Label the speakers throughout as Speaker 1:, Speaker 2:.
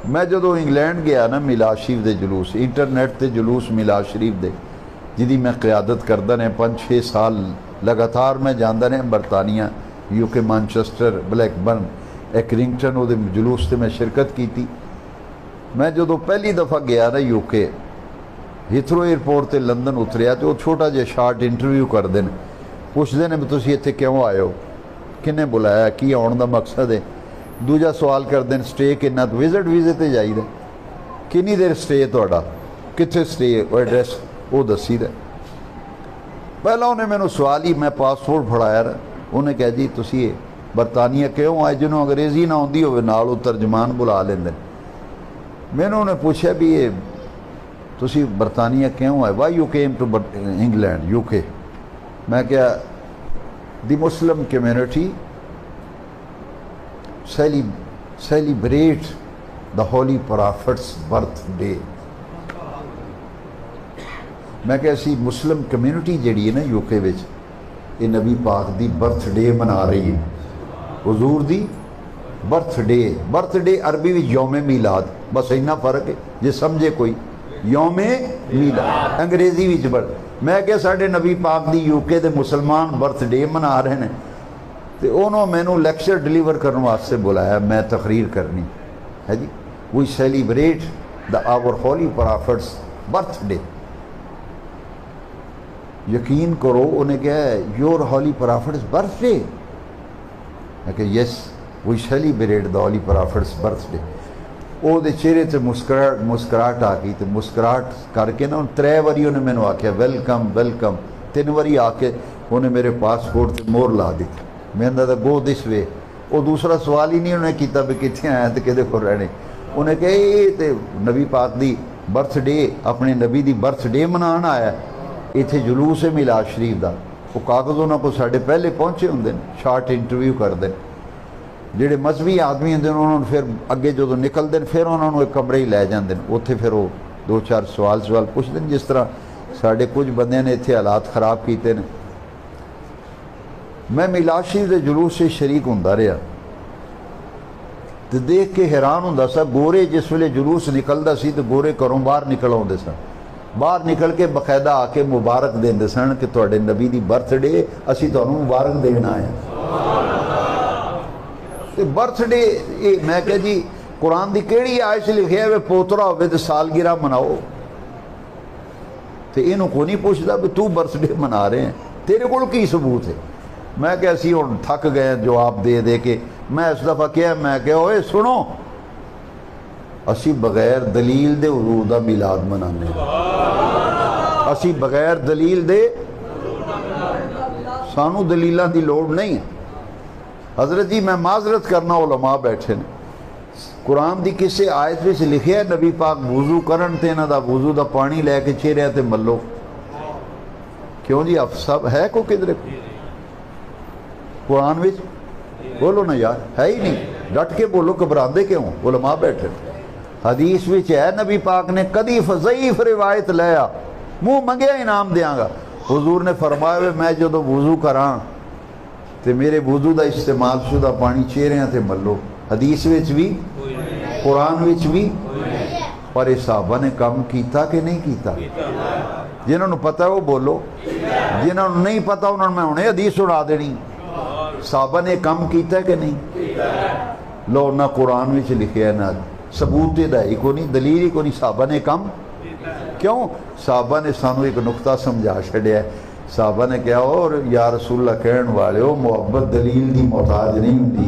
Speaker 1: میں جدو انگلینڈ گیا نا میلاد شریف دے جلوس انٹرنیٹ تے جلوس میلاد شریف دے جدی میں قیادت کردہ نے 5-6 سال لگاتار میں جاندہ نے برطانیہ یو کے مانچسٹر بلیک برن ایکرنگٹن وہ جلوس تے میں شرکت کی تھی. میں جدو پہلی دفعہ گیا نا یو کے ہیتھرو ایئرپورٹ تے لندن اتریا تو وہ چھوٹا جہا شارٹ انٹرویو کر دیں پوچھتے ہیں بھی تسی اتنے کیوں آئے ہو کنے بلایا کی آن دا مقصد ہے. دوجا سوال کر دیں سٹے کنا تو وزٹ ویزے تے جائی دے کنی دیر سٹے تہاڈا کتنے سٹے ایڈریس وہ دسی دے. پہلا انہیں میں نے سوال ہی میں پاسپورٹ پھڑایا رہا انہیں کہا جی تسی برطانیہ کیوں آئے جنہوں انگریزی نہ ہوندی ہوئے نال وہ ترجمان بلا لیں دیں. میں نے انہیں پوچھا بھی یہ تسی برطانیہ کیوں آئے why you came to England UK کے. میں کیا the Muslim community celebrate the holy prophet's birthday. میں کہ اسی مسلم کمیونٹی جڑی ہے نا یو کے وچ یہ نبی پاک دی برتھ ڈے منا رہی ہے حضور دی برتھ ڈے عربی وچ یوم میلاد بس اتنا فرق ہے جے سمجھے کوئی یوم میلاد انگریزی وچ میں کہ ساڈے نبی پاک دی یو کے دے مسلمان برتھ ڈے منا رہے ہیں تو انہوں میں نے لیکچر ڈیلیور کرنے واسطے بلایا میں تقریر کرنی ہے جی. We celebrate the our holy prophet's birthday. یقین کرو انہیں کہا ہے your holy prophet's birthday. میں کہ yes we celebrate the holy prophet's birthday. وہ دے چہرے سے مسکراہٹ آ گئی تو مسکراہٹ کر کے نا 3 واری انہیں میں نے آکھیا ویلکم ویلکم 3 واری آ کے انہیں میرے پاسپورٹ سے مور لا دی. میں نے کہا گو دس وے. وہ دوسرا سوال ہی نہیں انہیں کیتا بھی کتنے آئے تو کدے کو رہنے. انہیں کہا یہ تو نبی پاک دی برتھ ڈے اپنے نبی دی برتھ ڈے منانا آیا اتنے جلوس ہے میلاد شریف دا. وہ کاغذ انہوں کو ساڑھے پہلے پہنچے ہوں شارٹ انٹرویو کر دیں جڑے مذہبی آدمی ہوں انہوں نے پھر اگے جو نکل دیں پھر انہوں نے ایک کمرے ہی لے جاندیں اتنے پھر وہ 2-4 سوال پوچھ دیں جس طرح ساڑھے کچھ بندے نے اتنے حالات خراب کیتے ہیں. میں میلاد شریف دے جلوس سے شریک ہوندا رہا تو دیکھ کے حیران ہوندا سا گورے جس ویلے جلوس نکلدا سی تو گورے گھروں باہر نکل آتے سن باہر نکل کے باقاعدہ آ کے مبارک دے سن کہ تواڈے نبی دی برتھ ڈے اسی تانوں مبارک دینا ہے. برتھ ڈے میں کہ جی قرآن دی کیڑی آیت لکھیا ہے پوترا ہوئے تو سالگرہ مناؤ تو انہوں کو نہیں پوچھتا بھی تو برتھ ڈے منا رہے ہیں تیرے کو کی ثبوت ہے. میں کہ اسی ہوں تھک گئے جواب دے دے کے میں اس دفعہ کیا میں کہ اوے سنو اسی بغیر دلیل دے حضور دا میلاد منانے اسی بغیر دلیل دے سانو دلیلہ دی لوڑ نہیں ہے. حضرت جی میں معذرت کرنا علماء بیٹھے نے قرآن دی کسے آیت میں سے لکھے ہے نبی پاک وضو کرن تے نہ دا وضو دا پانی لے کے چہرے تے ملو. کیوں جی اب سب ہے کو کدھر قرآن وچ بولو نا یار ہے ہی نہیں ڈٹ کے بولو گھبراندے کیوں علماء بیٹھے. حدیث وچ ہے نبی پاک نے کدی ضعیف روایت لیا منہ منگیا انعام دیاں گا. حضور نے فرمایا میں جدو وضو کراں تے میرے وضو دا استعمال شدہ پانی چہرے تے ملو. حدیث وچ بھی قرآن وچ بھی پر صحابہ نے کام کیتا کہ نہیں کیتا. جنہوں نے پتہ ہے وہ بولو جنہوں نے نہیں پتہ انہوں نے میں انہیں حدیث سنا دینی. صحابہ نے کام کیتا ہے کہ نہیں لو نہ قرآن وچ لکھے ہے نہ ثبوت دا ہی کو نہیں دلیل ہی کو نہیں. صحابہ نے کام کیوں صحابہ نے سانو ایک نقطہ سمجھا چھڑیا ہے. صحابہ نے کہا اور یا رسول اللہ کہن والے ہو محبت دلیل دی محتاج نہیں ہوتی.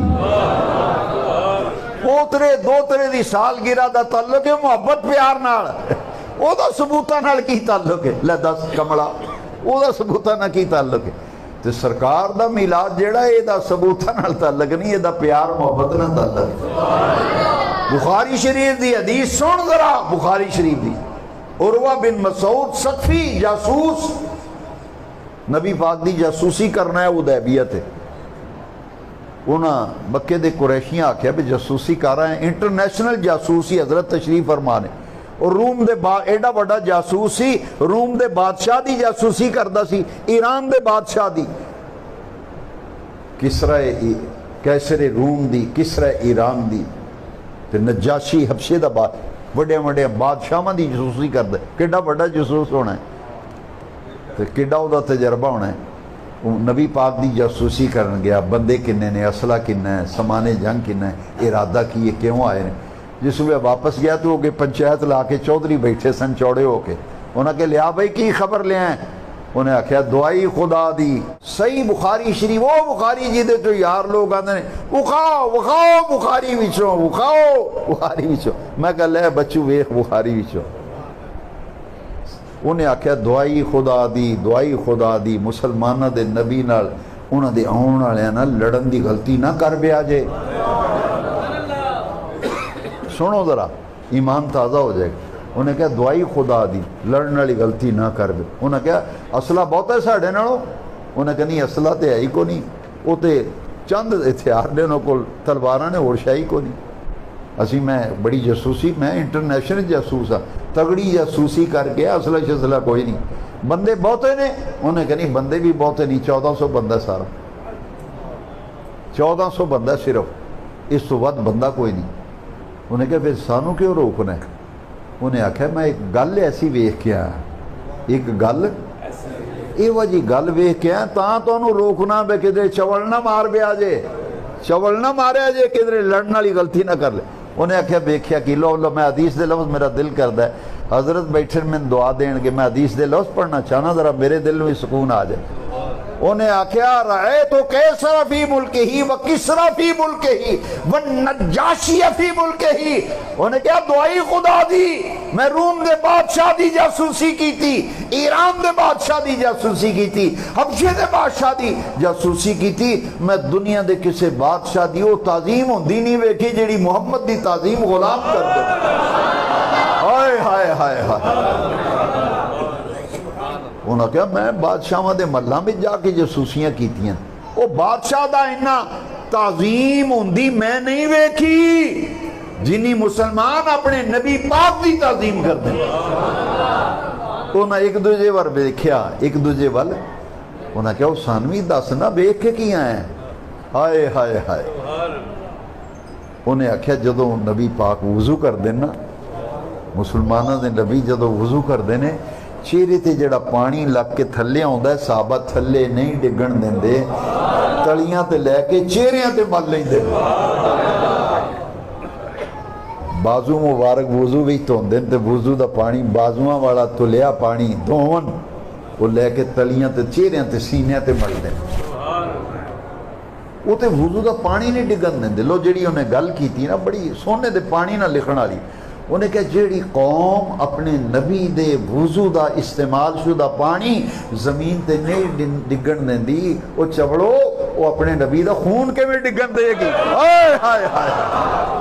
Speaker 1: پوترے دوترے دی سالگرہ دا تعلق ہے محبت پیار نال او دا ثبوتہ نال کی تعلق ہے لے دس کمڑا او دا ثبوتہ نال کی تعلق ہے. تو سرکار دا میلاد جیڑا ہے دا ثبوتہ نال تعلق نہیں ہے دا پیار محبت نال تعلق ہے. بخاری شریف دی حدیث سن ذرا بخاری شریف دی عروہ بن مسعود ثقفی جاسوس نبی پاک دی جاسوسی کرنا ہے حدیبیہ تے انہاں مکے دے قریشیاں آکھیا بھی جاسوسی کر رہے ہیں انٹرنیشنل جاسوسی حضرت تشریف فرمانے اور روم دے ایڈا بڑا جاسوسی روم دے بادشاہ دی جاسوسی کردا سی ایران دے بادشاہ دی کسرا روم دی کسرا ایران دی تے نجاشی حبشے دا وڈے وڈے بادشاہاں دی جاسوسی کردا ہے، کیڈا بڑا جاسوس ہونا ہے تے کیڈا او دا تجربہ ہونا ہے۔ وہ نبی پاک دی جاسوسی کرن گیا، بندے کنے نے، اسلحہ کنا ہے، سامان جنگ کنا ہے، ارادہ کی ہے، کیوں آئے ہیں۔ جس ویلے واپس گیا تو اگے پنچایت لا کے چودھری بیٹھے سن چوڑے ہو کے، انہاں کہ لیا بھائی کی خبر لے آئے؟ انہیں آخیا دعائی خدا دی۔ صحیح بخاری شریف، وہ بخاری جی دے تو یار لوگ آتے ہیں اخاؤ اخاؤ بخاری وچوں، اخاؤ بخاری وچوں۔ میں کہا لے بچو ویخ بخاری وچوں۔ انہیں آخیا دعائی خدا دی، دعائی خدا دی، مسلمانہ دے نبی نال انہاں دے آن والے نال لڑن دی غلطی نہ کر بیا جے۔ سنو ذرا ایمان تازہ ہو جائے گا۔ انہیں کہا دعائی خدا دی، لڑن والی غلطی نہ کر دے۔ انہیں کہا اسلحہ بہت ہے ساڑھے نالوں؟ انہیں کہا نہیں اسلحہ تے ہے ہی کو نہیں، وہ تے چند ہتھیار نے انہوں کو تلواراں نے اور شاہی کو نہیں۔ اسی میں بڑی جاسوسی، میں انٹرنیشنل جاسوس ہاں، تگڑی جاسوسی کر کے اسلحہ شسلحہ کوئی نہیں۔ بندے بہتے نے؟ انہیں کہا نہیں بندے بھی بہتے نہیں، 1400 بندہ سارا، 1400 بندہ صرف، اس تو ود بندہ کوئی نہیں۔ انہیں کہا پھر سانوں کیوں روکنا ہے؟ انہیں آخیا میں ایک گل ایسی ویخ کے آیا، ایک گل یہ جی گل ویخ کے آیا تاں تو انہوں روکنا بے کدھر چول نہ مار بیا جے، چول نہ ماریا جے، کدھر لڑن والی غلطی نہ کر لے۔ انہیں آخیا ویکھیا کی لو میں حدیث دے لفظ میرا دل کردا ہے، حضرت بیٹھے میں دعا دین گے، میں حدیث دے لفظ پڑھنا چاہنا ذرا میرے دل میں سکون آ جائے۔ انہیں آخیا رأیت کیسر فی ملکہ و کسرا فی ملکہ و نجاشی فی ملکہ۔ انہیں کہا دعائی خدا دی، میں روم دے بادشاہ دی جاسوسی کی تھی، ایران دے بادشاہ دی جاسوسی کی تھی، حبشے دے بادشاہ دی جاسوسی کی تھی، میں دنیا دے کسے بادشاہ دی وہ تعظیم ہوندی نہیں ویکھی جیڑی محمد دی تعظیم غلام کر دے۔ ہائے ہائے ہائے ہائے۔ انہوں نے کہا میں بادشاہ دے ملہ میں جا کے جاسوسیاں کیتیاں، وہ بادشاہ دا انہا تعظیم ہوندی میں نہیں ویکھی جنہی مسلمان اپنے نبی پاک دی تعظیم کر دیں۔ انہوں نے ایک دوجے ور دیکھیا، ایک دوجے ول انہوں نے کہا وہ سانوی دس نہ بیک کے کیا ہیں۔ ہائے ہائے ہائے۔ انہیں آکھیا جدو نبی پاک وضو کر دینا، مسلمانوں دے نبی جدو وضو کر دینے، چہرے تے جڑا پانی لگ کے تھلے آندا ہے، صحابہ تھلے نہیں ڈگن دیں دے، تلیاں تے لے کے چہریاں تے مل لیں دے۔ بازو مبارک وضو بھی تو دن تے وضو دا پانی بازوਆਂ والا تلیا پانی دون وہ لے کے تلیاں تے چہریاں تے سینیاں تے مل دیں۔ وہ تے وضو دا پانی نہیں ڈگن دیں دے۔ لو جڑی انہیں گل کی تھی نا بڑی سونے دے پانی نہ لکھن والی، انہیں کہا جیڑی قوم اپنے نبی دے وضو دا استعمال شدہ پانی زمین تے نہیں ڈگن دیں دی، وہ چوڑو وہ اپنے نبی دا خون کے میں ڈگن دے گی۔ ہائے ہائے ہائے۔